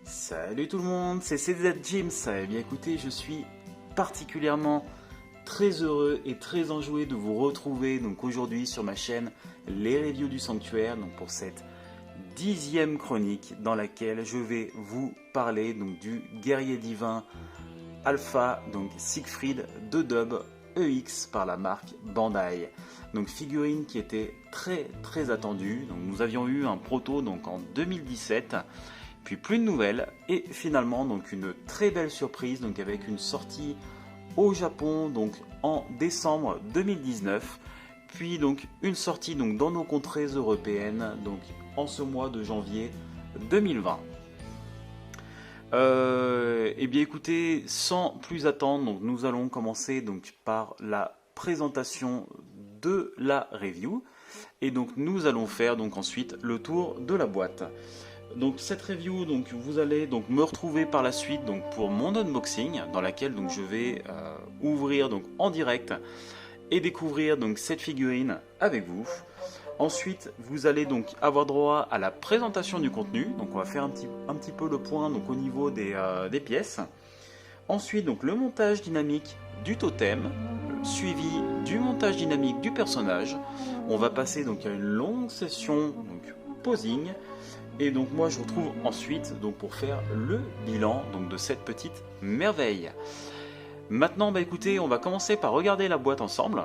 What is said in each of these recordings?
Salut tout le monde, c'est CZ James. Eh bien écoutez, je suis particulièrement très heureux et très enjoué de vous retrouver donc aujourd'hui sur ma chaîne Les Reviews du Sanctuaire, donc pour cette 10e chronique dans laquelle je vais vous parler donc du guerrier divin Alpha, donc Siegfried de Dub EX par la marque Bandai. Donc figurine qui était très attendue. Donc nous avions eu un proto donc en 2017. Puis plus de nouvelles et finalement donc une très belle surprise donc avec une sortie au Japon donc en décembre 2019, puis donc une sortie donc dans nos contrées européennes donc en ce mois de janvier 2020. Et bien écoutez, sans plus attendre, donc nous allons commencer donc par la présentation de la review et donc nous allons faire donc ensuite le tour de la boîte. Donc cette review, donc vous allez donc me retrouver par la suite donc pour mon unboxing dans laquelle donc je vais ouvrir donc en direct et découvrir donc cette figurine avec vous. Ensuite, vous allez donc avoir droit à la présentation du contenu. Donc on va faire un petit peu le point donc au niveau des pièces. Ensuite, donc le montage dynamique du totem, suivi du montage dynamique du personnage. On va passer donc à une longue session donc posing. Et donc moi je vous retrouve ensuite donc pour faire le bilan donc de cette petite merveille. Maintenant bah écoutez, on va commencer par regarder la boîte ensemble.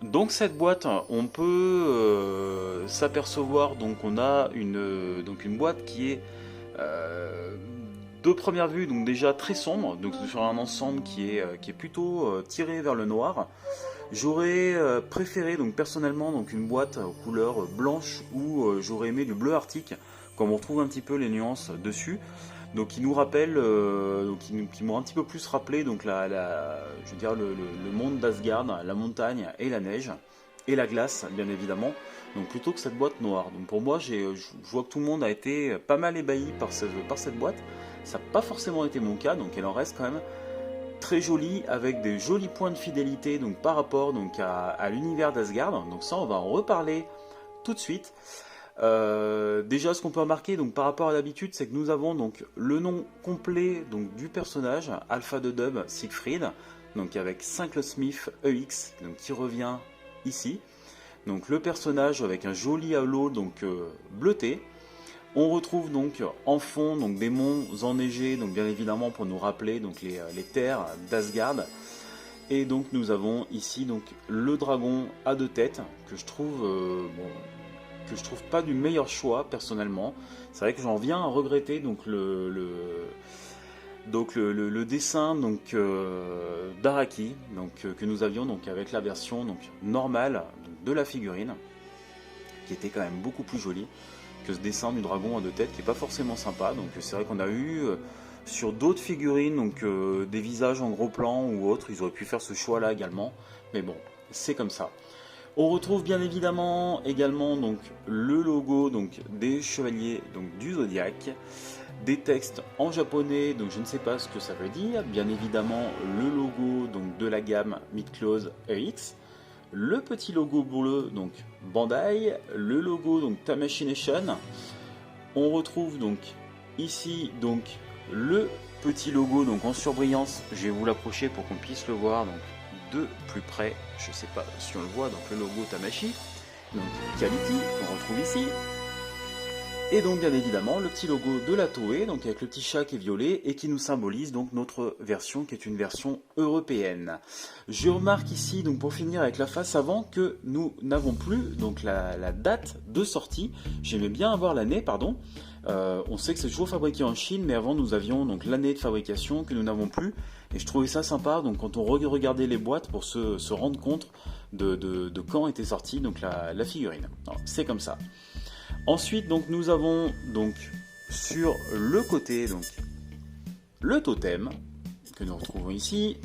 Donc cette boîte, on peut s'apercevoir donc on a une boîte qui est de première vue donc déjà très sombre, donc sur un ensemble qui est plutôt tiré vers le noir. J'aurais préféré donc personnellement donc une boîte aux couleurs blanche ou j'aurais aimé du bleu arctique, comme on retrouve un petit peu les nuances dessus. Donc qui nous rappellent, qui m'ont un petit peu plus rappelé donc je veux dire le monde d'Asgard, la montagne et la neige et la glace bien évidemment. Donc plutôt que cette boîte noire. Donc pour moi je vois que tout le monde a été pas mal ébahi par cette boîte. Ça n'a pas forcément été mon cas, donc elle en reste quand même très jolie avec des jolis points de fidélité donc par rapport donc à l'univers d'Asgard. Donc ça on va en reparler tout de suite. Déjà ce qu'on peut remarquer donc par rapport à l'habitude, c'est que nous avons donc le nom complet donc du personnage Alpha de Dub Siegfried, donc avec Smith EX donc qui revient ici. Donc le personnage avec un joli halo donc bleuté. On retrouve donc en fond donc des monts enneigés, donc bien évidemment pour nous rappeler donc les terres d'Asgard. Et donc nous avons ici donc le dragon à deux têtes que je trouve pas du meilleur choix personnellement. C'est vrai que j'en viens à regretter donc le dessin donc d'Araki donc que nous avions donc avec la version donc normale donc, de la figurine qui était quand même beaucoup plus jolie que ce dessin du dragon à deux têtes qui est pas forcément sympa. Donc c'est vrai qu'on a eu sur d'autres figurines donc des visages en gros plan ou autres, ils auraient pu faire ce choix là également, mais bon c'est comme ça. On retrouve bien évidemment également donc le logo donc des chevaliers donc du Zodiaque, des textes en japonais donc je ne sais pas ce que ça veut dire, bien évidemment le logo donc de la gamme Midclose EX, le petit logo bleu donc Bandai, le logo donc Tamashii. On retrouve donc ici donc le petit logo donc en surbrillance, je vais vous l'approcher pour qu'on puisse le voir donc de plus près, je sais pas si on le voit, donc le logo Tamashii, donc Quality, on retrouve ici. Et donc bien évidemment le petit logo de la Toei, donc avec le petit chat qui est violet et qui nous symbolise donc notre version qui est une version européenne. Je remarque ici donc pour finir avec la face avant que nous n'avons plus donc la date de sortie. J'aimais bien avoir l'année pardon. On sait que c'est toujours fabriqué en Chine, mais avant nous avions donc l'année de fabrication que nous n'avons plus. Et je trouvais ça sympa donc quand on regardait les boîtes pour se rendre compte de quand était sortie donc la figurine. C'est comme ça. Ensuite, donc, nous avons donc sur le côté donc le totem que nous retrouvons ici.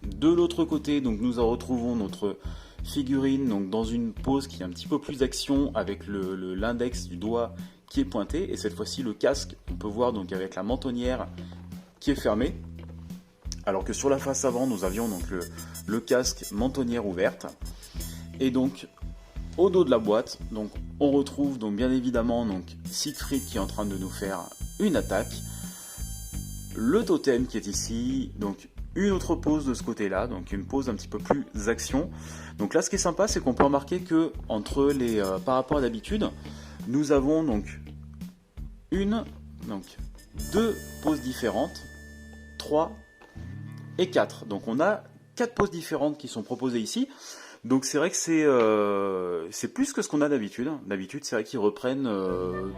De l'autre côté, donc, nous retrouvons notre figurine donc, dans une pose qui est un petit peu plus action avec l'index du doigt qui est pointé. Et cette fois-ci, le casque, on peut voir donc avec la mentonnière qui est fermée. Alors que sur la face avant, nous avions donc le casque mentonnière ouverte. Et donc, au dos de la boîte, donc on retrouve donc bien évidemment donc Siegfried qui est en train de nous faire une attaque, le totem qui est ici, donc une autre pose de ce côté-là, donc une pose un petit peu plus action. Donc là, ce qui est sympa, c'est qu'on peut remarquer que par rapport à d'habitude, nous avons donc deux poses différentes, 3 et 4. Donc on a 4 poses différentes qui sont proposées ici. Donc c'est vrai que c'est plus que ce qu'on a d'habitude. D'habitude, c'est vrai qu'ils reprennent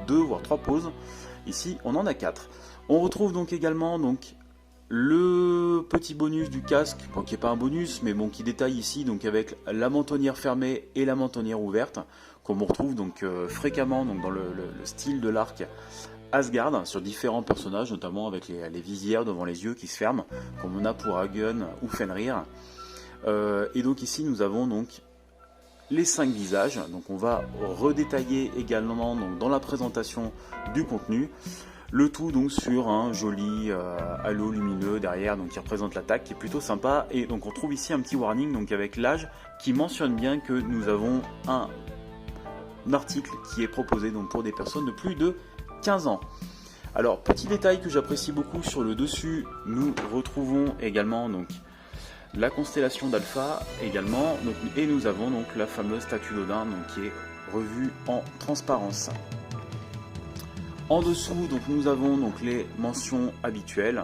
2 voire 3 poses. Ici, on en a 4. On retrouve donc également le petit bonus du casque, bon, qui n'est pas un bonus, mais bon, qui détaille ici donc avec la mentonnière fermée et la mentonnière ouverte, qu'on retrouve donc fréquemment donc, dans le style de l'arc Asgard sur différents personnages, notamment avec les visières devant les yeux qui se ferment, comme on a pour Hagen ou Fenrir. Et donc ici nous avons donc les 5 visages, donc on va redétailler également donc, dans la présentation du contenu, le tout donc sur un joli halo lumineux derrière, donc qui représente l'attaque, qui est plutôt sympa. Et donc on trouve ici un petit warning donc avec l'âge qui mentionne bien que nous avons un article qui est proposé donc pour des personnes de plus de 15 ans. Alors petit détail que j'apprécie beaucoup sur le dessus, nous retrouvons également donc la constellation d'Alpha également, donc, et nous avons donc la fameuse statue d'Odin donc qui est revue en transparence. En dessous, donc, nous avons donc les mentions habituelles,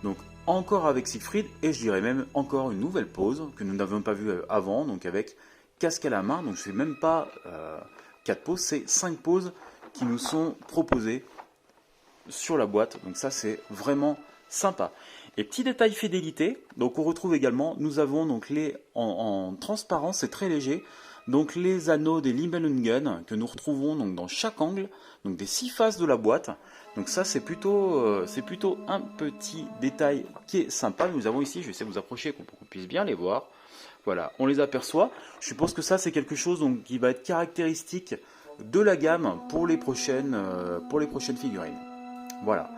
donc encore avec Siegfried, et je dirais même encore une nouvelle pose que nous n'avions pas vue avant, donc avec casque à la main, donc c'est même pas 4 poses, c'est 5 poses qui nous sont proposées sur la boîte, donc ça c'est vraiment sympa. Et petit détail fidélité, donc on retrouve également, nous avons donc en transparence, c'est très léger, donc les anneaux des Nibelungen que nous retrouvons donc dans chaque angle, donc des 6 faces de la boîte. Donc ça c'est plutôt un petit détail qui est sympa. Nous avons ici, je vais essayer de vous approcher pour qu'on puisse bien les voir. Voilà, on les aperçoit. Je suppose que ça c'est quelque chose donc, qui va être caractéristique de la gamme pour les prochaines figurines. Voilà.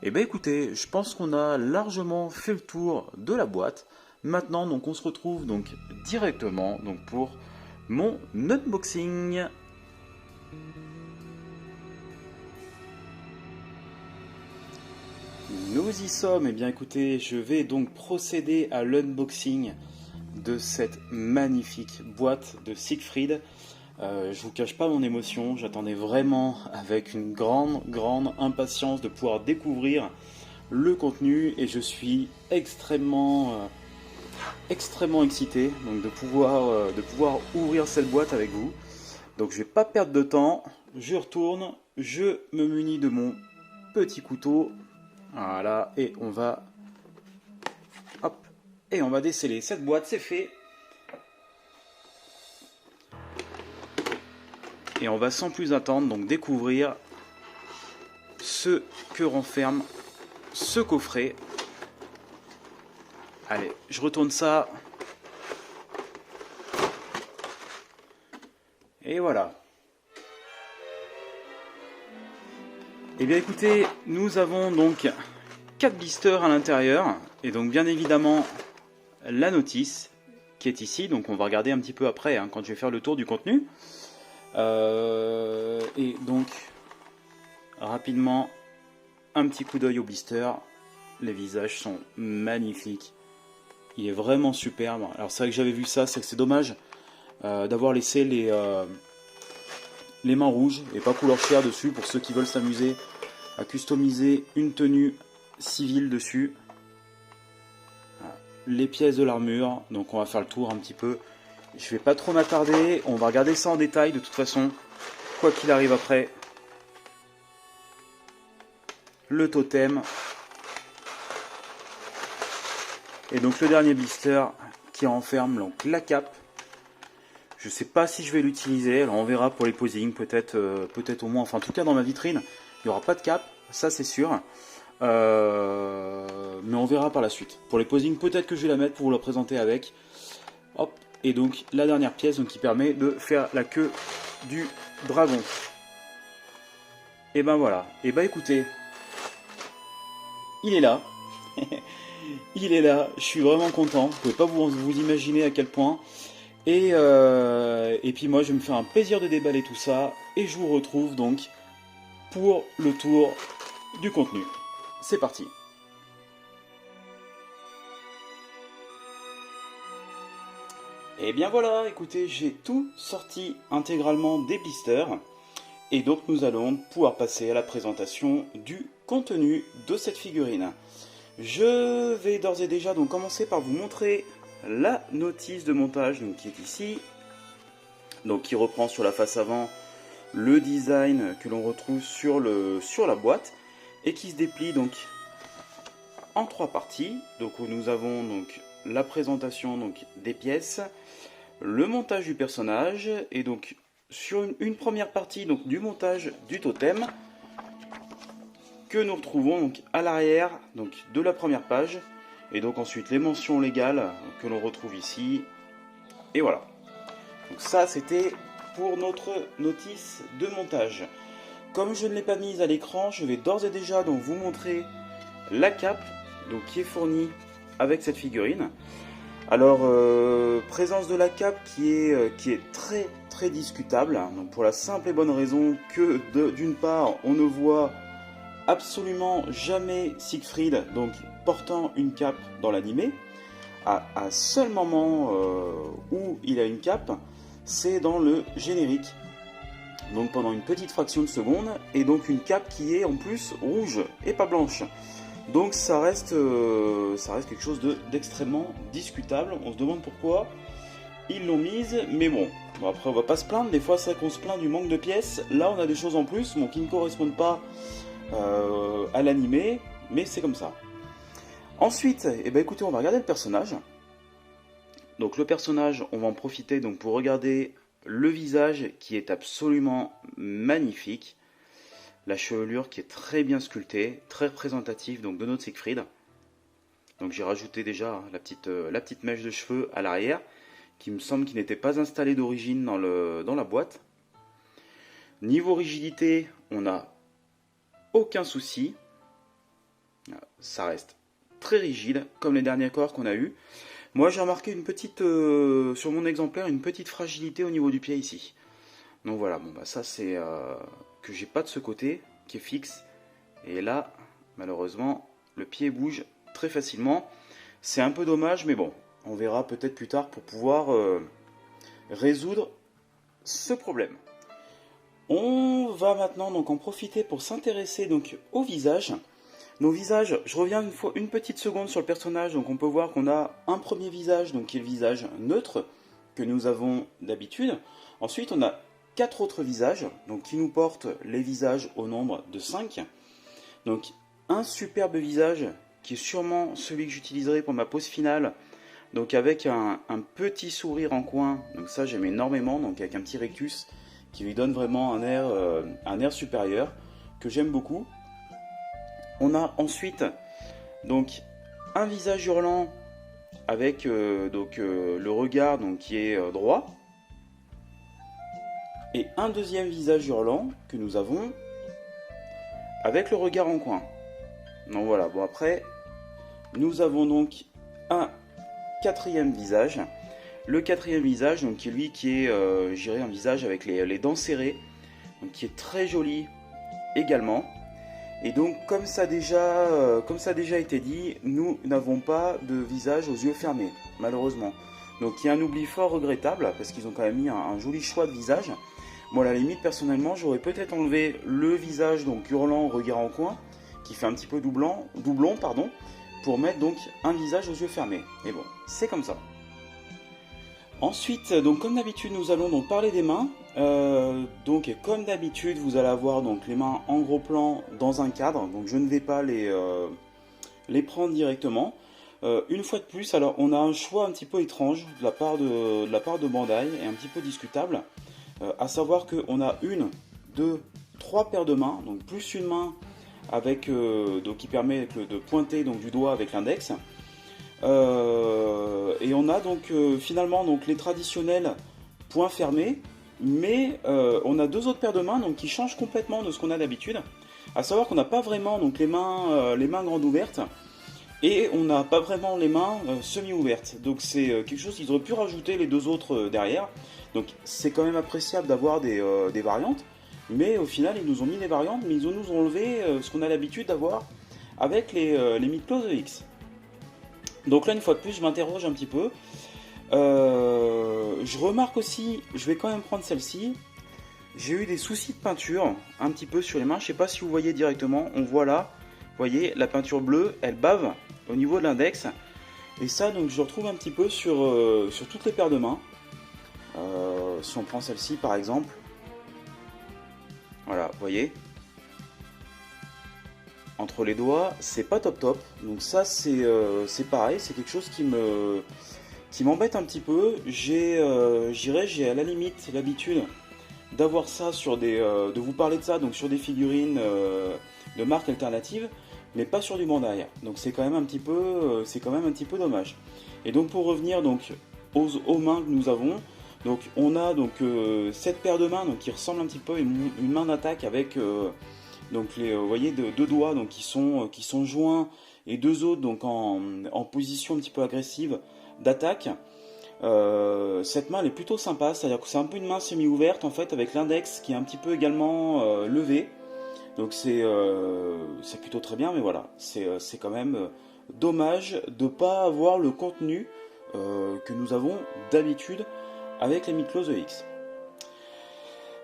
Et bien écoutez, je pense qu'on a largement fait le tour de la boîte. Maintenant donc on se retrouve donc directement donc pour mon unboxing. Nous y sommes, et bien écoutez, je vais donc procéder à l'unboxing de cette magnifique boîte de Siegfried. Je vous cache pas mon émotion, j'attendais vraiment avec une grande impatience de pouvoir découvrir le contenu et je suis extrêmement excité donc de pouvoir ouvrir cette boîte avec vous. Donc je vais pas perdre de temps, je retourne, je me munis de mon petit couteau, voilà, et on va déceler cette boîte, c'est fait. Et on va sans plus attendre donc découvrir ce que renferme ce coffret. Allez, je retourne ça. Et voilà. Et bien écoutez, nous avons donc 4 blisters à l'intérieur. Et donc bien évidemment la notice qui est ici. Donc on va regarder un petit peu après hein, quand je vais faire le tour du contenu. Et donc rapidement un petit coup d'œil au blister. Les visages sont magnifiques. Il est vraiment superbe. Alors c'est vrai que j'avais vu ça, c'est que c'est dommage d'avoir laissé les mains rouges et pas couleur chair dessus pour ceux qui veulent s'amuser à customiser une tenue civile dessus. Voilà. Les pièces de l'armure, donc on va faire le tour un petit peu. Je vais pas trop m'attarder, on va regarder ça en détail de toute façon, quoi qu'il arrive après. Le totem. Et donc le dernier blister qui renferme donc la cape. Je sais pas si je vais l'utiliser, alors on verra pour les posings, peut-être au moins, enfin en tout cas dans ma vitrine, il n'y aura pas de cape, ça c'est sûr. Mais on verra par la suite. Pour les posings, peut-être que je vais la mettre pour vous la présenter avec. Hop, et donc la dernière pièce donc, qui permet de faire la queue du dragon. Et ben voilà, et ben écoutez, il est là. Il est là, je suis vraiment content, vous pouvez pas vous imaginer à quel point. Et puis moi je vais me faire un plaisir de déballer tout ça. Et je vous retrouve donc pour le tour du contenu. C'est parti. Et bien voilà, écoutez, j'ai tout sorti intégralement des blisters. Et donc nous allons pouvoir passer à la présentation du contenu de cette figurine. Je vais d'ores et déjà donc commencer par vous montrer la notice de montage donc, qui est ici. Donc qui reprend sur la face avant le design que l'on retrouve sur la boîte. Et qui se déplie donc en 3 parties. Donc où nous avons donc la présentation donc, des pièces, le montage du personnage et donc sur une première partie donc, du montage du totem que nous retrouvons donc, à l'arrière donc, de la première page et donc ensuite les mentions légales que l'on retrouve ici et voilà. Donc ça c'était pour notre notice de montage. Comme je ne l'ai pas mise à l'écran, je vais d'ores et déjà donc, vous montrer la cape donc, qui est fournie avec cette figurine. Alors, présence de la cape qui est très discutable, donc pour la simple et bonne raison que d'une part, on ne voit absolument jamais Siegfried donc, portant une cape dans l'animé. À seul moment où il a une cape, c'est dans le générique. Donc pendant une petite fraction de seconde, et donc une cape qui est en plus rouge et pas blanche. Donc ça reste quelque chose d'extrêmement discutable. On se demande pourquoi ils l'ont mise, mais bon, après on va pas se plaindre. Des fois c'est vrai qu'on se plaint du manque de pièces. Là on a des choses en plus bon, qui ne correspondent pas à l'animé, mais c'est comme ça. Ensuite, eh ben, écoutez, on va regarder le personnage. Donc le personnage, on va en profiter donc, pour regarder le visage qui est absolument magnifique. La chevelure qui est très bien sculptée, très représentative donc, de notre Siegfried. Donc j'ai rajouté déjà la petite mèche de cheveux à l'arrière, qui me semble qu'il n'était pas installée d'origine dans la boîte. Niveau rigidité, on n'a aucun souci. Ça reste très rigide, comme les derniers corps qu'on a eu. Moi j'ai remarqué sur mon exemplaire une petite fragilité au niveau du pied ici. Donc voilà, bon bah ça c'est que j'ai pas de ce côté, qui est fixe. Et là, malheureusement, le pied bouge très facilement. C'est un peu dommage, mais bon, on verra peut-être plus tard pour pouvoir résoudre ce problème. On va maintenant donc en profiter pour s'intéresser donc au visage. Nos visages, je reviens une petite seconde sur le personnage, donc on peut voir qu'on a un premier visage, donc qui est le visage neutre, que nous avons d'habitude. Ensuite, on a 4 autres visages, donc qui nous portent les visages au nombre de 5. Donc un superbe visage, qui est sûrement celui que j'utiliserai pour ma pose finale, donc avec un petit sourire en coin, donc ça j'aime énormément, donc avec un petit rectus, qui lui donne vraiment un air supérieur, que j'aime beaucoup. On a ensuite donc un visage hurlant avec le regard donc, qui est droit. Et un deuxième visage hurlant que nous avons avec le regard en coin. Donc voilà, bon après, nous avons donc un quatrième visage. Le quatrième visage, donc qui est un visage avec les dents serrées, donc qui est très joli également. Et donc, comme ça a déjà été dit, nous n'avons pas de visage aux yeux fermés, malheureusement. Donc, il y a un oubli fort regrettable, parce qu'ils ont quand même mis un joli choix de visage. Bon, à la limite, personnellement, j'aurais peut-être enlevé le visage, donc hurlant, regard en coin, qui fait un petit peu doublon, pour mettre donc un visage aux yeux fermés. Et bon, c'est comme ça. Ensuite, donc comme d'habitude, nous allons donc parler des mains. Donc comme d'habitude, vous allez avoir donc les mains en gros plan dans un cadre. Donc je ne vais pas les prendre directement. Une fois de plus, alors on a un choix un petit peu étrange de la part de Bandai et un petit peu discutable. À savoir qu'on a 1, 2, 3 paires de mains, donc plus une main avec donc qui permet de pointer donc du doigt avec l'index. Et on a donc finalement donc les traditionnels poings fermés, mais on a 2 autres paires de mains donc qui changent complètement de ce qu'on a d'habitude. À savoir qu'on n'a pas vraiment donc les mains grandes ouvertes et on n'a pas vraiment les mains semi-ouvertes. Donc c'est quelque chose qu'ils auraient pu rajouter les 2 autres derrière. Donc c'est quand même appréciable d'avoir des variantes. Mais au final, ils nous ont mis des variantes, mais ils nous ont enlevé ce qu'on a l'habitude d'avoir avec les Mythos EX. Donc là, une fois de plus, je m'interroge un petit peu. Je remarque aussi, je vais quand même prendre celle-ci. J'ai eu des soucis de peinture un petit peu sur les mains. Je sais pas si vous voyez directement. On voit là, vous voyez, la peinture bleue, elle bave au niveau de l'index. Et ça, donc, je le retrouve un petit peu sur toutes les paires de mains. Si on prend celle-ci par exemple. Voilà, vous voyez. Entre les doigts, c'est pas top top. Donc ça, c'est pareil, c'est quelque chose qui m'embête un petit peu. J'ai à la limite l'habitude d'avoir ça sur de vous parler de ça donc sur des figurines de marques alternatives, mais pas sur du Bandai. Donc c'est quand même un petit peu dommage. Et donc pour revenir donc aux mains que nous avons, donc on a donc cette paire de mains donc qui ressemble un petit peu à une main d'attaque avec donc vous voyez deux doigts donc qui sont joints et deux autres donc en position un petit peu agressive d'attaque. Cette main elle est plutôt sympa, c'est-à-dire que c'est un peu une main semi-ouverte en fait avec l'index qui est un petit peu également levé. Donc c'est plutôt très bien, mais voilà, c'est quand même dommage de ne pas avoir le contenu que nous avons d'habitude avec les Mythos EX.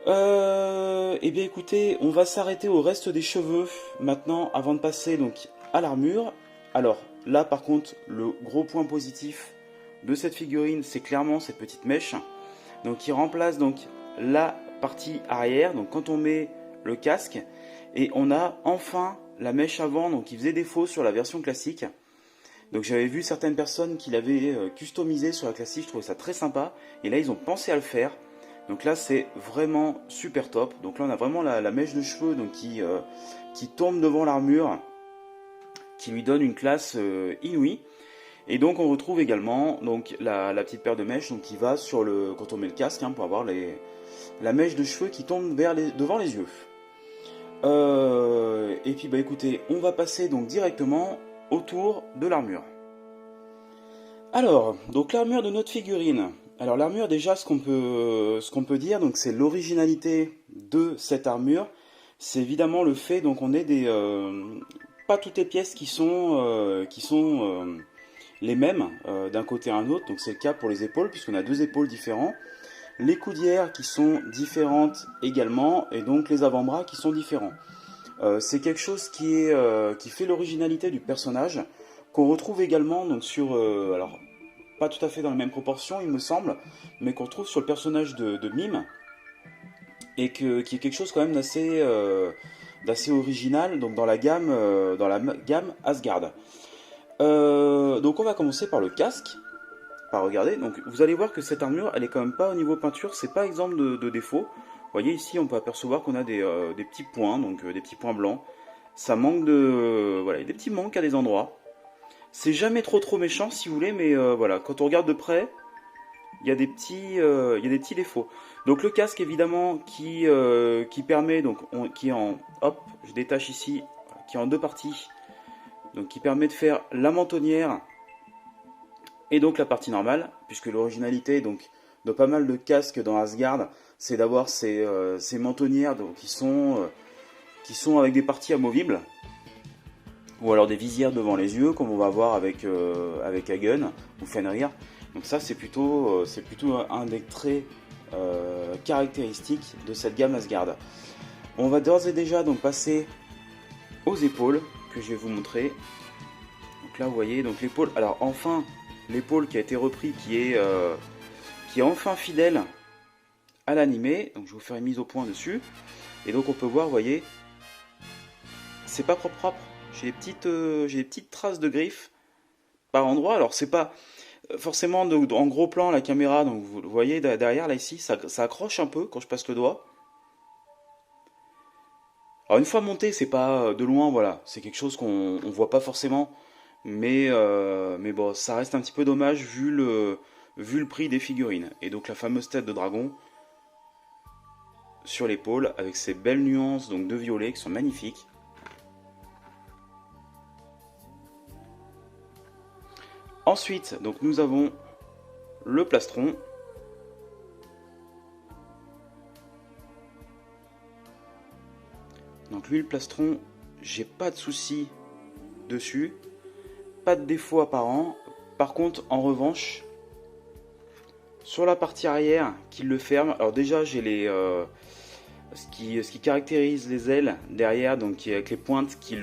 Eh bien écoutez, on va s'arrêter au reste des cheveux maintenant avant de passer donc à l'armure. Alors là par contre, le gros point positif de cette figurine, c'est clairement cette petite mèche, donc qui remplace donc la partie arrière. Donc quand on met le casque, et on a enfin la mèche avant, donc qui faisait défaut sur la version classique. Donc j'avais vu certaines personnes qui l'avaient customisé sur la classique, je trouvais ça très sympa, et là ils ont pensé à le faire. Donc là c'est vraiment super top. Donc là on a vraiment la mèche de cheveux donc qui tombe devant l'armure, qui lui donne une classe inouïe. Et donc on retrouve également donc la petite paire de mèches donc, qui va sur quand on met le casque hein, pour avoir la mèche de cheveux qui tombe devant les yeux. Et puis bah écoutez, on va passer donc directement autour de l'armure. Alors, donc l'armure de notre figurine. Alors l'armure déjà ce qu'on peut dire donc c'est l'originalité de cette armure, c'est évidemment le fait donc on est pas toutes les pièces qui sont les mêmes d'un côté à un autre, donc c'est le cas pour les épaules puisqu'on a deux épaules différentes. Les coudières qui sont différentes également, et donc les avant-bras qui sont différents. C'est quelque chose qui fait l'originalité du personnage, qu'on retrouve également donc sur, alors pas tout à fait dans les mêmes proportions il me semble, mais qu'on retrouve sur le personnage de Mime, et qui est quelque chose quand même d'assez original donc dans la gamme Asgard. Donc on va commencer par le casque. Regarder, donc vous allez voir que cette armure elle est quand même pas au niveau peinture, c'est pas exemple de défaut. Vous voyez ici on peut apercevoir qu'on a des petits points, donc des petits points blancs. Ça manque voilà, des petits manques à des endroits. C'est jamais trop méchant si vous voulez, mais voilà, quand on regarde de près, il y a des petits défauts. Donc le casque évidemment qui permet donc qui est en hop, je détache ici, qui est en deux parties, donc qui permet de faire la mentonnière. Et donc la partie normale, puisque l'originalité donc de pas mal de casques dans Asgard, c'est d'avoir ces mentonnières donc, qui sont avec des parties amovibles, ou alors des visières devant les yeux, comme on va voir avec Hagen ou Fenrir. Donc ça c'est plutôt un des traits caractéristiques de cette gamme Asgard. On va d'ores et déjà donc passer aux épaules, que je vais vous montrer. Donc là vous voyez, donc l'épaule, alors enfin l'épaule qui a été repris, qui est enfin fidèle à l'animé. Donc je vais vous faire une mise au point dessus. Et donc on peut voir, vous voyez, c'est pas propre. J'ai des petites traces de griffes par endroit. Alors c'est pas forcément en gros plan la caméra, donc vous voyez derrière là ici, ça accroche un peu quand je passe le doigt. Alors une fois monté, c'est pas de loin, voilà, c'est quelque chose qu'on voit pas forcément. Mais bon, ça reste un petit peu dommage vu le prix des figurines. Et donc la fameuse tête de dragon sur l'épaule avec ces belles nuances donc de violet qui sont magnifiques. Ensuite, donc nous avons le plastron. Donc l'huile plastron, j'ai pas de souci dessus, pas de défaut apparent. Par contre, en revanche, sur la partie arrière qui le ferme, alors déjà j'ai les ce qui caractérise les ailes derrière, donc avec les pointes qui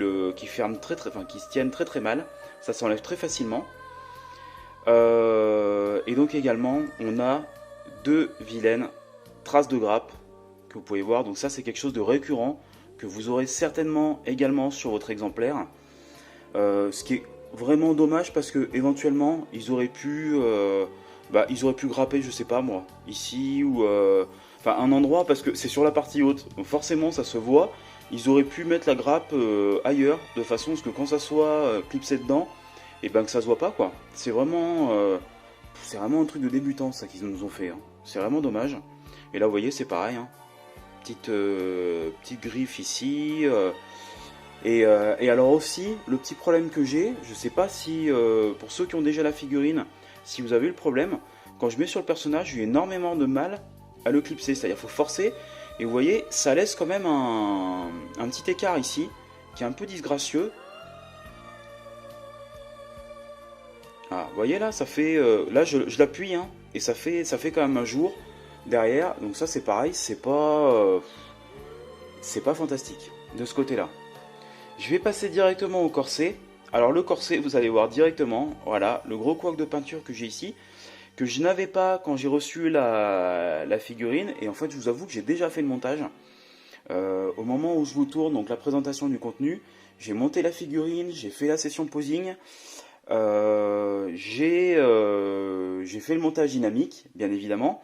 ferment enfin qui se tiennent très mal. Ça s'enlève très facilement. Et donc également, on a deux vilaines traces de grappe que vous pouvez voir. Donc ça, c'est quelque chose de récurrent que vous aurez certainement également sur votre exemplaire. Ce qui est vraiment dommage parce que éventuellement, ils auraient pu grapper, je sais pas moi, ici ou enfin un endroit, parce que c'est sur la partie haute, donc forcément ça se voit. Ils auraient pu mettre la grappe ailleurs, de façon à ce que quand ça soit clipsé dedans, et ben que ça se voit pas quoi. C'est vraiment un truc de débutant ça qu'ils nous ont fait. Hein. C'est vraiment dommage. Et là vous voyez c'est pareil. Hein. Petite griffe ici. Et alors aussi le petit problème que j'ai, je sais pas si pour ceux qui ont déjà la figurine, si vous avez eu le problème, quand je mets sur le personnage, j'ai eu énormément de mal à le clipser. C'est-à-dire qu'il faut forcer. Et vous voyez, ça laisse quand même un petit écart ici, qui est un peu disgracieux. Ah, vous voyez là, ça fait... là, je l'appuie, hein, et ça fait quand même un jour derrière. Donc ça, c'est pareil, c'est pas fantastique de ce côté-là. Je vais passer directement au corset. Alors le corset, vous allez voir directement, voilà, le gros couac de peinture que j'ai ici, que je n'avais pas quand j'ai reçu la figurine. Et en fait, je vous avoue que j'ai déjà fait le montage. Au moment où je vous tourne, donc la présentation du contenu, j'ai monté la figurine, j'ai fait la session posing, j'ai fait le montage dynamique, bien évidemment,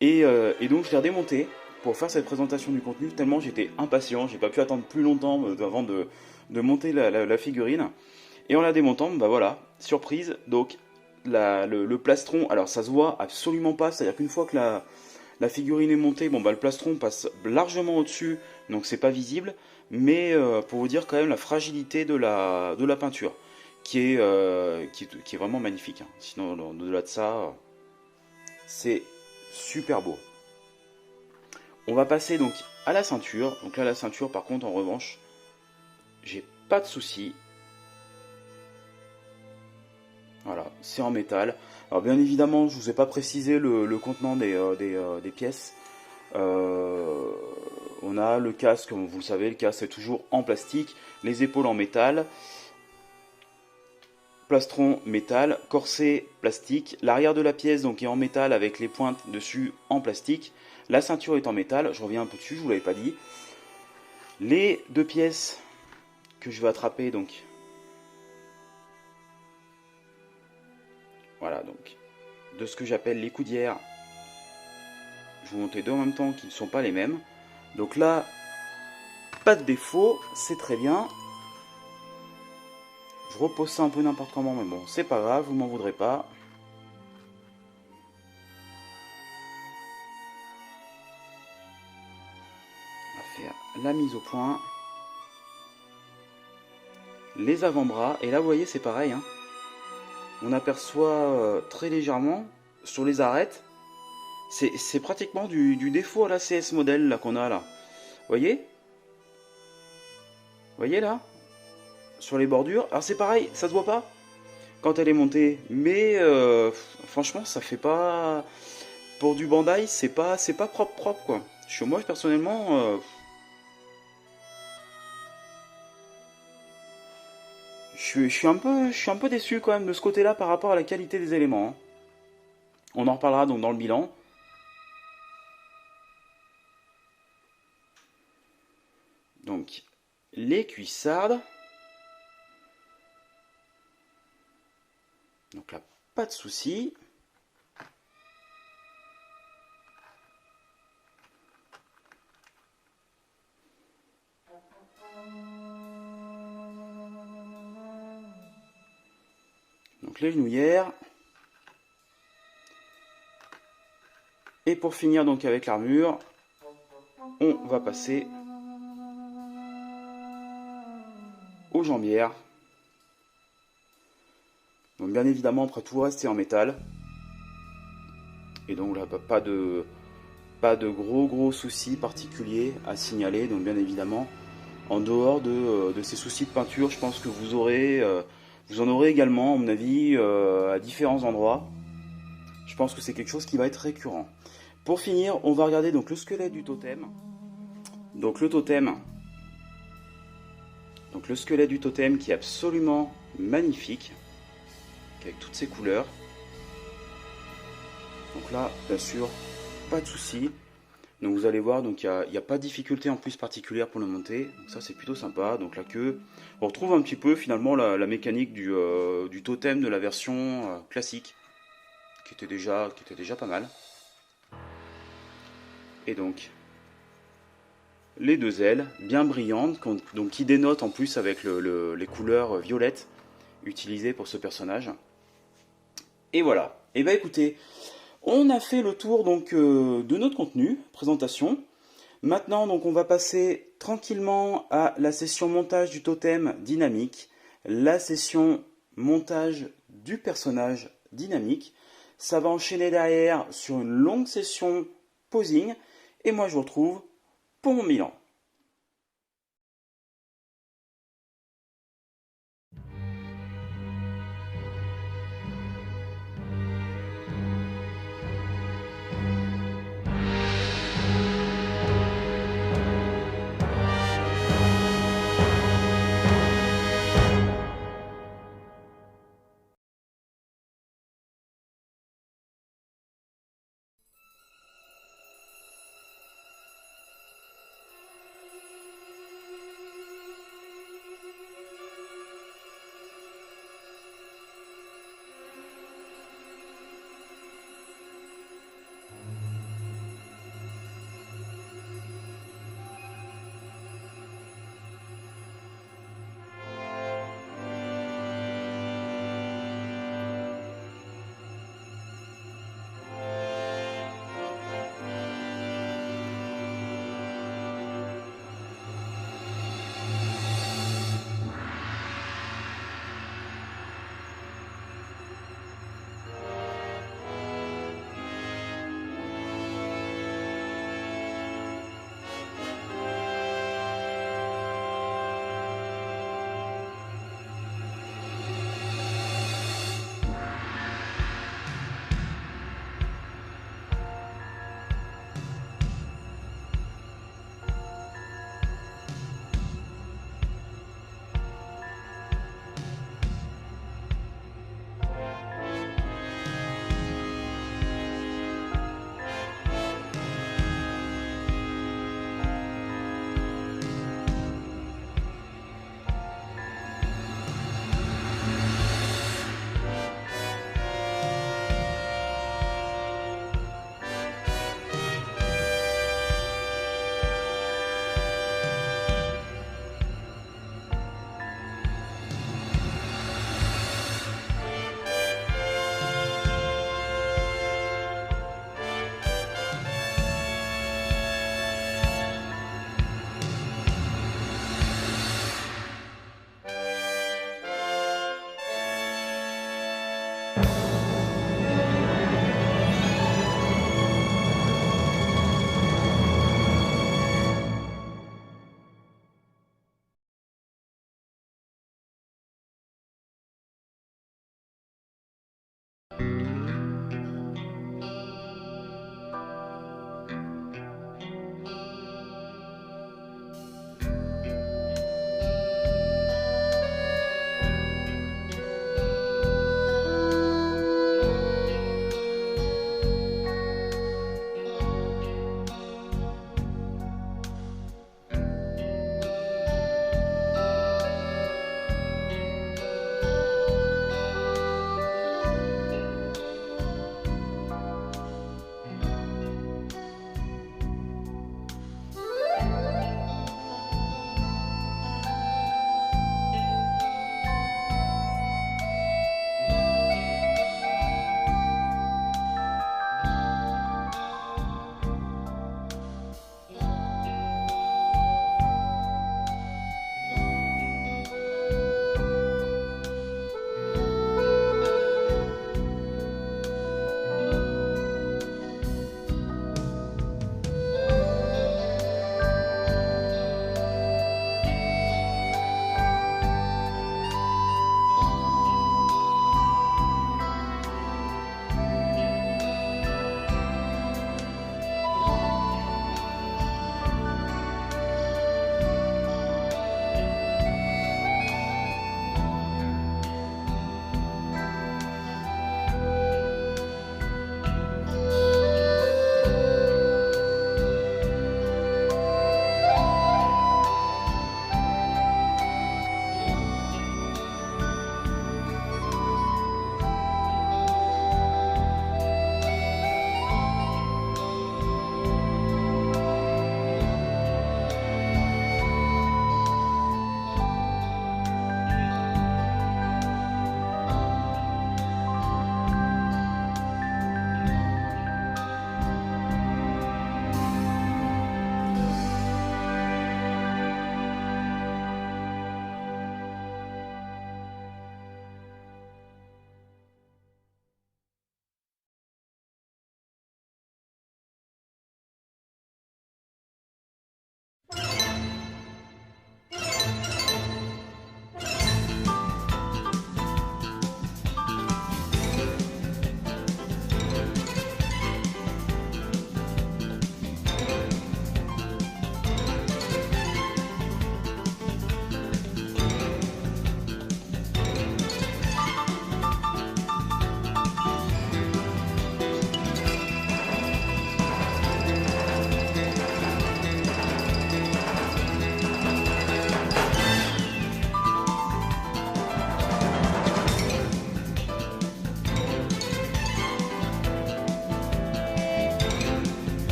et donc je l'ai redémonté pour faire cette présentation du contenu, tellement j'étais impatient, j'ai pas pu attendre plus longtemps avant de monter la figurine. Et en la démontant, bah voilà, surprise, donc le plastron, alors ça se voit absolument pas, c'est-à-dire qu'une fois que la figurine est montée, bon bah le plastron passe largement au-dessus, donc c'est pas visible, mais pour vous dire quand même la fragilité de la peinture, qui est vraiment magnifique. Hein. Sinon, au-delà de ça, c'est super beau. On va passer donc à la ceinture. Donc là, la ceinture, par contre, en revanche, j'ai pas de souci. Voilà, c'est en métal. Alors bien évidemment, je vous ai pas précisé le contenant des pièces. On a le casque, comme vous le savez, le casque est toujours en plastique, les épaules en métal, plastron métal, corset plastique, l'arrière de la pièce donc est en métal avec les pointes dessus en plastique, la ceinture est en métal, je reviens un peu dessus, je vous l'avais pas dit. Les deux pièces que je vais attraper donc. Voilà, donc de ce que j'appelle les coudières. Je vous montre les deux en même temps qui ne sont pas les mêmes. Donc là, pas de défaut, c'est très bien. Je repose ça un peu n'importe comment, mais bon, c'est pas grave, vous m'en voudrez pas. On va faire la mise au point. Les avant-bras, et là vous voyez c'est pareil, hein. On aperçoit très légèrement sur les arêtes, c'est pratiquement du défaut à la CS modèle là qu'on a là. Voyez là, sur les bordures. Alors c'est pareil, ça se voit pas quand elle est montée, mais franchement ça fait pas, pour du Bandai c'est pas propre quoi. Moi personnellement je suis un peu déçu quand même de ce côté-là par rapport à la qualité des éléments. Hein. On en reparlera donc dans le bilan. Donc, les cuissardes. Donc là, pas de souci. Donc les genouillères. Et pour finir donc avec l'armure, on va passer aux jambières. Donc bien évidemment après tout reste en métal. Et donc là pas de gros soucis particuliers à signaler. Donc bien évidemment En dehors de ces soucis de peinture, je pense que vous en aurez également, à mon avis, à différents endroits. Je pense que c'est quelque chose qui va être récurrent. Pour finir, on va regarder donc le squelette du totem. Donc le totem, donc le squelette du totem qui est absolument magnifique, avec toutes ses couleurs. Donc là, bien sûr, pas de souci. Donc vous allez voir, donc il n'y a pas de difficulté en plus particulière pour le monter. Donc ça c'est plutôt sympa. Donc la queue, on retrouve un petit peu finalement la mécanique du totem de la version classique, qui était déjà pas mal. Et donc les deux ailes, bien brillantes, donc qui dénotent en plus avec les couleurs violettes utilisées pour ce personnage. Et voilà. Et bah écoutez, on a fait le tour donc de notre contenu, présentation. Maintenant, donc, on va passer tranquillement à la session montage du totem dynamique, la session montage du personnage dynamique. Ça va enchaîner derrière sur une longue session posing. Et moi, je vous retrouve pour mon bilan.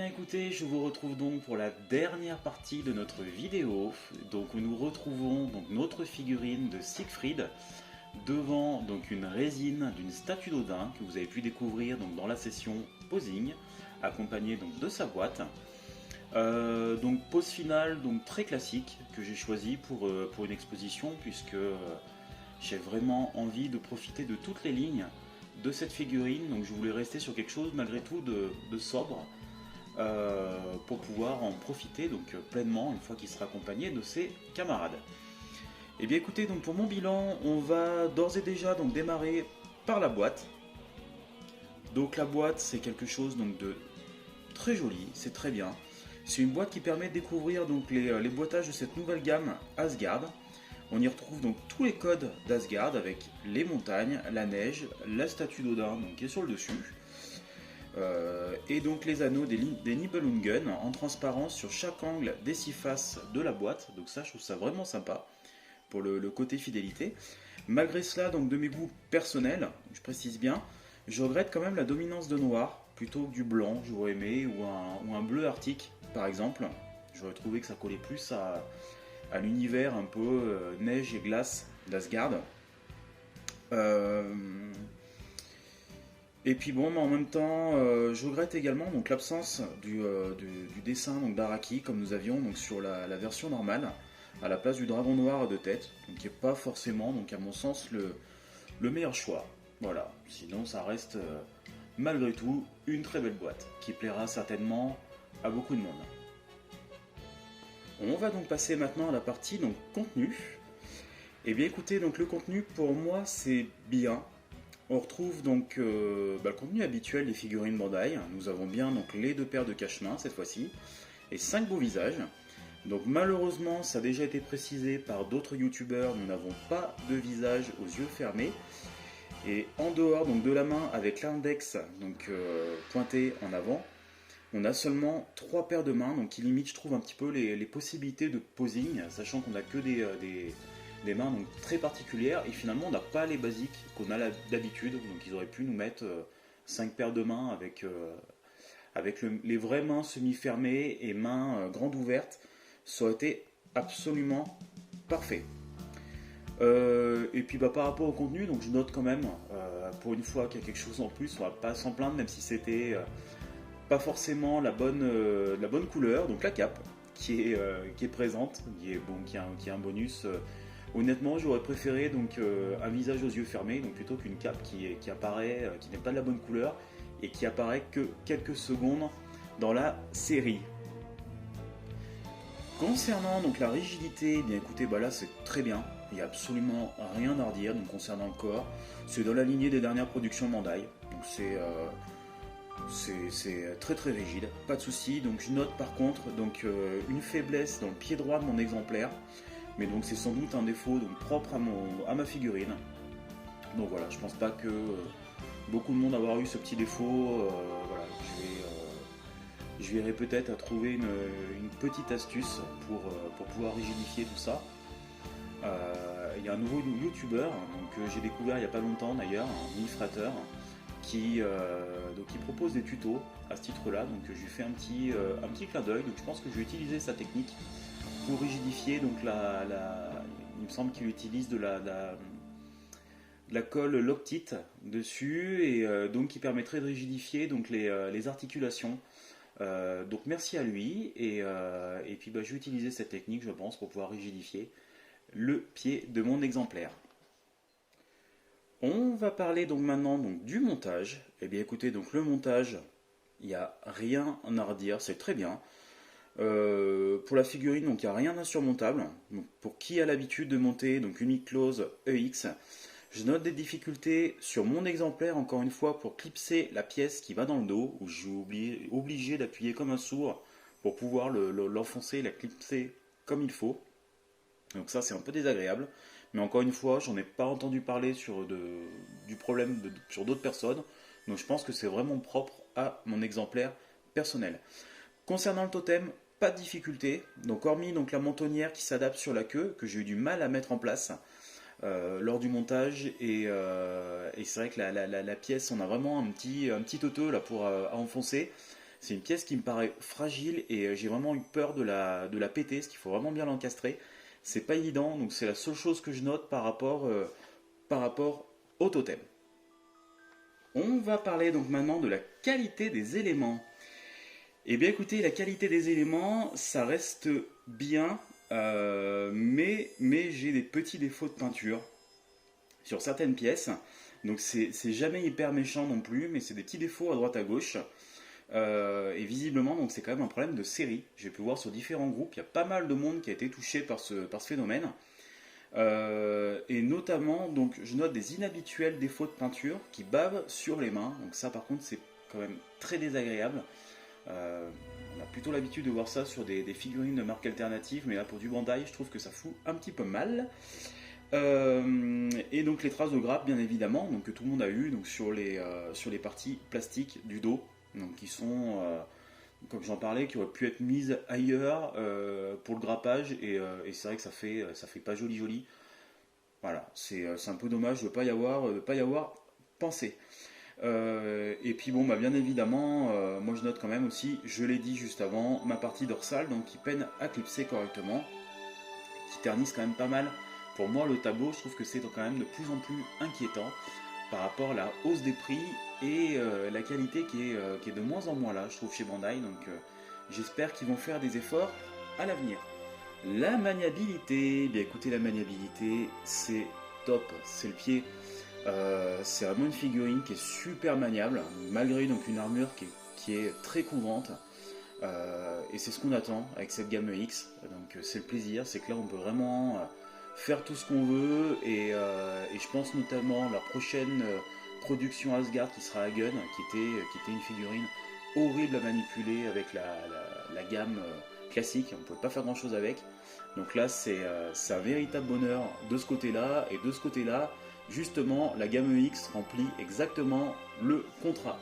bien écoutez, je vous retrouve donc pour la dernière partie de notre vidéo, donc où nous retrouvons donc notre figurine de Siegfried devant donc une résine d'une statue d'Odin que vous avez pu découvrir donc dans la session posing, accompagnée donc de sa boîte. Donc pose finale donc très classique que j'ai choisi pour une exposition puisque j'ai vraiment envie de profiter de toutes les lignes de cette figurine, donc je voulais rester sur quelque chose malgré tout de sobre pour pouvoir en profiter donc pleinement une fois qu'il sera accompagné de ses camarades. Et bien écoutez, donc pour mon bilan, on va d'ores et déjà donc démarrer par la boîte. Donc la boîte, c'est quelque chose donc de très joli, c'est très bien. C'est une boîte qui permet de découvrir donc les boîtages de cette nouvelle gamme Asgard. On y retrouve donc tous les codes d'Asgard avec les montagnes, la neige, la statue d'Odin donc qui est sur le dessus. Et donc les anneaux des Nibelungen en transparence sur chaque angle des 6 faces de la boîte. Donc ça, je trouve ça vraiment sympa pour le côté fidélité. Malgré cela, donc de mes goûts personnels, je précise bien, je regrette quand même la dominance de noir plutôt que du blanc, j'aurais aimé, ou un bleu arctique par exemple. J'aurais trouvé que ça collait plus à l'univers un peu neige et glace d'Asgard. Et puis bon, mais en même temps, je regrette également donc l'absence du dessin donc d'Araki comme nous avions donc sur la version normale, à la place du dragon noir à 2 têtes, donc qui n'est pas forcément, donc à mon sens, le meilleur choix. Voilà, sinon ça reste malgré tout une très belle boîte, qui plaira certainement à beaucoup de monde. On va donc passer maintenant à la partie donc contenu. Et bien écoutez, donc le contenu pour moi c'est bien. On retrouve donc le contenu habituel des figurines Bandai. Nous avons bien donc les 2 paires de cache-mains cette fois-ci et 5 beaux visages. Donc malheureusement, ça a déjà été précisé par d'autres youtubeurs, nous n'avons pas de visage aux yeux fermés. Et en dehors donc de la main avec l'index donc pointé en avant, on a seulement 3 paires de mains, donc qui limite je trouve un petit peu les possibilités de posing, sachant qu'on n'a que des mains donc très particulières et finalement on n'a pas les basiques qu'on a d'habitude, donc ils auraient pu nous mettre 5 paires de mains avec les vraies mains semi-fermées et mains grandes ouvertes, ça aurait été absolument parfait. Et puis par rapport au contenu, donc je note quand même, pour une fois qu'il y a quelque chose en plus, on va pas s'en plaindre même si c'était pas forcément la bonne couleur, donc la cape qui est présente, qui a un bonus. Honnêtement, j'aurais préféré donc un visage aux yeux fermés, donc plutôt qu'une cape qui apparaît, qui n'est pas de la bonne couleur et qui apparaît que quelques secondes dans la série. Concernant donc la rigidité, eh bien écoutez, là c'est très bien, il n'y a absolument rien à redire. Donc concernant le corps, c'est dans la lignée des dernières productions Bandai, donc c'est très très rigide, pas de souci. Donc je note par contre donc une faiblesse dans le pied droit de mon exemplaire, mais donc c'est sans doute un défaut donc propre à ma figurine. Donc voilà, je pense pas que beaucoup de monde avoir eu ce petit défaut. Voilà, je verrai peut-être à trouver une petite astuce pour pouvoir rigidifier tout ça. Il y a un nouveau youtubeur que j'ai découvert il n'y a pas longtemps d'ailleurs, un illustrateur, qui propose des tutos à ce titre-là. Donc je lui fais un petit clin d'œil. Donc je pense que je vais utiliser sa technique pour rigidifier. Donc il me semble qu'il utilise de la colle Loctite dessus et donc qui permettrait de rigidifier donc les articulations. Donc merci à lui et puis je vais utiliser cette technique je pense pour pouvoir rigidifier le pied de mon exemplaire. On va parler donc maintenant donc, du montage. Et bien écoutez, donc le montage, il n'y a rien à redire, c'est très bien. Pour la figurine, donc il n'y a rien d'insurmontable. Donc, pour qui a l'habitude de monter donc une Close EX, je note des difficultés sur mon exemplaire, encore une fois, pour clipser la pièce qui va dans le dos, où je suis obligé d'appuyer comme un sourd pour pouvoir l'enfoncer, la clipser comme il faut. Donc ça, c'est un peu désagréable. Mais encore une fois, j'en ai pas entendu parler du problème sur d'autres personnes. Donc je pense que c'est vraiment propre à mon exemplaire personnel. Concernant le totem, pas de difficulté. Donc hormis donc, la mentonnière qui s'adapte sur la queue, que j'ai eu du mal à mettre en place lors du montage. Et c'est vrai que la pièce, on a vraiment un petit toto là, à enfoncer. C'est une pièce qui me paraît fragile et j'ai vraiment eu peur de la péter, parce qu'il faut vraiment bien l'encastrer. C'est pas évident, donc c'est la seule chose que je note par rapport au totem. On va parler donc maintenant de la qualité des éléments. Eh bien écoutez, la qualité des éléments, ça reste bien, mais j'ai des petits défauts de peinture sur certaines pièces. Donc c'est jamais hyper méchant non plus, mais c'est des petits défauts à droite à gauche. Et visiblement, donc c'est quand même un problème de série. J'ai pu voir sur différents groupes, il y a pas mal de monde qui a été touché par ce phénomène. Et notamment, donc je note des inhabituels défauts de peinture qui bavent sur les mains. Donc ça par contre c'est quand même très désagréable. On a plutôt l'habitude de voir ça sur des figurines de marque alternative, mais là pour du Bandai, je trouve que ça fout un petit peu mal. Et donc les traces de grappe, bien évidemment, donc que tout le monde a eu, donc sur les parties plastiques du dos, donc qui sont, comme j'en parlais, qui auraient pu être mises ailleurs pour le grappage, et c'est vrai que ça fait pas joli joli. Voilà, c'est un peu dommage de ne pas y avoir pensé. Et puis bon, bah bien évidemment, moi je note quand même aussi, je l'ai dit juste avant, ma partie dorsale, donc qui peine à clipser correctement, qui ternissent quand même pas mal. Pour moi, le tableau, je trouve que c'est quand même de plus en plus inquiétant par rapport à la hausse des prix et la qualité qui est de moins en moins là, je trouve, chez Bandai. Donc j'espère qu'ils vont faire des efforts à l'avenir. La maniabilité, bien écoutez, la maniabilité, c'est top, c'est le pied. C'est vraiment une figurine qui est super maniable, malgré donc une armure qui est très couvrante. Et c'est ce qu'on attend avec cette gamme X. Donc c'est le plaisir, c'est que là on peut vraiment faire tout ce qu'on veut. Et je pense notamment à la prochaine production Asgard qui sera à Gun, qui était une figurine horrible à manipuler avec la gamme classique. On ne peut pas faire grand chose avec. Donc là c'est un véritable bonheur de ce côté-là. Et de ce côté-là, justement, la gamme X remplit exactement le contrat.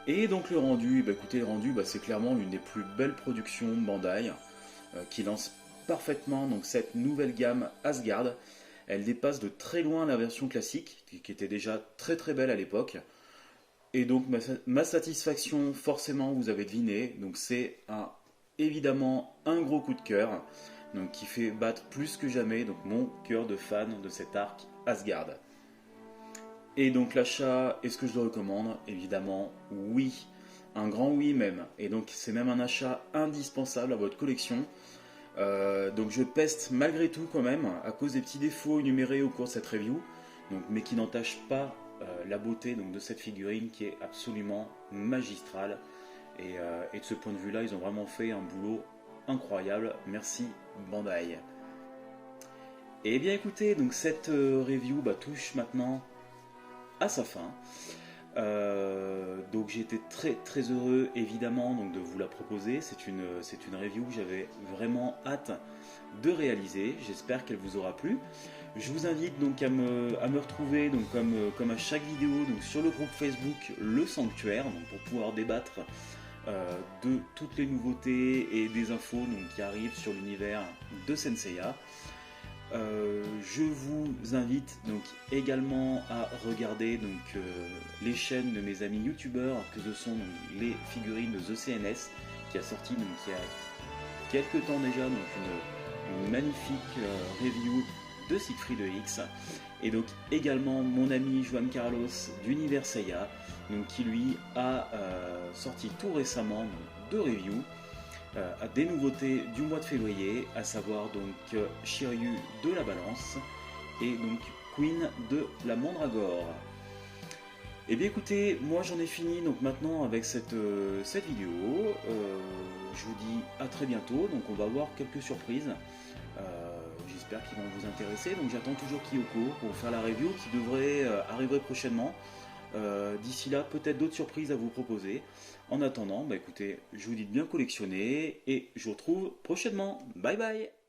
Et donc le rendu, bah écoutez, le rendu, bah, c'est clairement l'une des plus belles productions Bandai qui lance parfaitement donc cette nouvelle gamme Asgard. Elle dépasse de très loin la version classique qui était déjà très très belle à l'époque. Et donc ma satisfaction, forcément, vous avez deviné, donc c'est évidemment un gros coup de cœur. Donc qui fait battre plus que jamais donc mon cœur de fan de cet arc Asgard. Et donc l'achat, est-ce que je le recommande? Évidemment oui, un grand oui même. Et donc c'est même un achat indispensable à votre collection. Donc je peste malgré tout quand même, à cause des petits défauts énumérés au cours de cette review, donc, mais qui n'entachent pas la beauté donc, de cette figurine qui est absolument magistrale. Et de ce point de vue là, ils ont vraiment fait un boulot incroyable, merci Bandai. Et bien écoutez, donc cette review touche maintenant à sa fin. Donc j'ai été très très heureux évidemment donc, de vous la proposer. C'est une review que j'avais vraiment hâte de réaliser. J'espère qu'elle vous aura plu. Je vous invite donc à me retrouver donc, comme à chaque vidéo donc, sur le groupe Facebook Le Sanctuaire donc, pour pouvoir débattre de toutes les nouveautés et des infos donc, qui arrivent sur l'univers de Senseiya. Je vous invite donc également à regarder donc, les chaînes de mes amis youtubeurs que ce sont donc, les figurines de The CNS qui a sorti donc, il y a quelques temps déjà donc, une magnifique review de Siegfried X, et donc également mon ami Juan Carlos d'Univers Seiya donc, qui lui a sorti tout récemment donc, deux reviews à des nouveautés du mois de février, à savoir donc Shiryu de la Balance et donc Queen de la Mandragore. Et bien écoutez, moi j'en ai fini donc maintenant avec cette vidéo. Je vous dis à très bientôt, donc on va voir quelques surprises. J'espère qu'ils vont vous intéresser. Donc j'attends toujours Kyoko pour faire la review qui devrait arriver prochainement. D'ici là, peut-être d'autres surprises à vous proposer. En attendant, écoutez, je vous dis de bien collectionner et je vous retrouve prochainement. Bye bye!